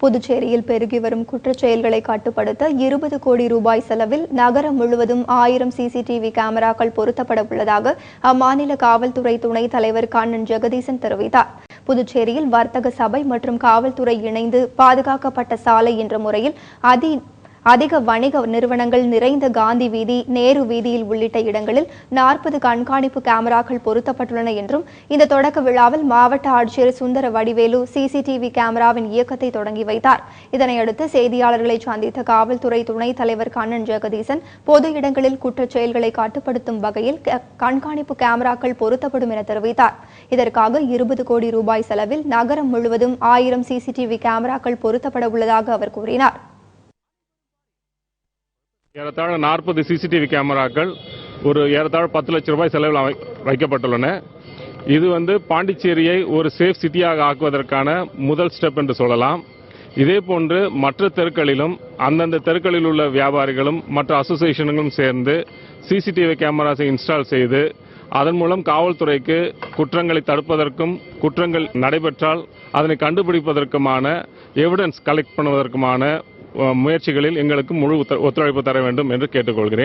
புதுச்சேரியில் பெருகி வரும் குற்றச் செயல்களை கட்டுப்படுத்த 20 கோடி ரூபாய் செலவில் நகரம் முழுவதும் 1000 சிசிடிவி கேமராக்கள் பொருத்தப்பட உள்ளதாக அம்மாநில காவல்துறை துணைத் தலைவர் கண்ணன் ஜெகதீசன் தெரிவித்தார். புதுச்சேரியில் வர்த்தக சபை மற்றும் காவல்துறை இணைந்து பாதுகாக்கப்பட்ட சாலை என்ற முறையில் அதிக வணிக நிறுவனங்கள் நிறைந்த காந்தி வீதி, நேரு வீதியில் உள்ளிட்ட இடங்களில் 40 கண்காணிப்பு கேமராக்கள் பொருத்தப்பட்டுள்ளன என்றும் இந்த தொடக்க விழாவில் மாவட்ட ஆட்சியர் சுந்தர வடிவேலு சிசிடிவி கேமராவின் இயக்கத்தை தொடங்கி வைத்தார். இதனையடுத்து செய்தியாளர்களை சந்தித்த காவல்துறை துணைத் தலைவர் கண்ணன் ஜெகதீசன் பொது இடங்களில் குற்றச் செயல்களை கட்டுப்படுத்தும் வகையில் கண்காணிப்பு கேமராக்கள் பொருத்தப்படும் என தெரிவித்தார். இதற்காக 20 கோடி ரூபாய் செலவில் நகரம் முழுவதும் 1000 சிசிடிவி கேமராக்கள் பொருத்தப்பட உள்ளதாக அவர் கூறினார். ஏறத்தாழ 40 சிசிடிவி கேமராக்கள் ஏறத்தாழ 10 லட்சம் ரூபாய் செலவில் வைக்கப்பட்டுள்ளன. இது பாண்டிச்சேரியை ஒரு சேஃப் சிட்டியாக ஆக்குவதற்கான முதல் ஸ்டெப் என்று சொல்லலாம். இதேபோன்று மற்ற தெருக்களிலும் அந்தந்த தெருக்களில் உள்ள வியாபாரிகளும் மற்ற அசோசியேஷன்களும் சேர்ந்து சிசிடிவி கேமராஸை இன்ஸ்டால் செய்து அதன் மூலம் காவல்துறைக்கு குற்றங்களை தடுப்பதற்கும் குற்றங்கள் நடைபெற்றால் அதனை கண்டுபிடிப்பதற்குமான எவிடன்ஸ் கலெக்ட் பண்ணுவதற்குமான முயற்சிகளில் எங்களுக்கு முழு ஒத்துழைப்பு தர வேண்டும் என்று கேட்டுக்கொள்கிறேன்.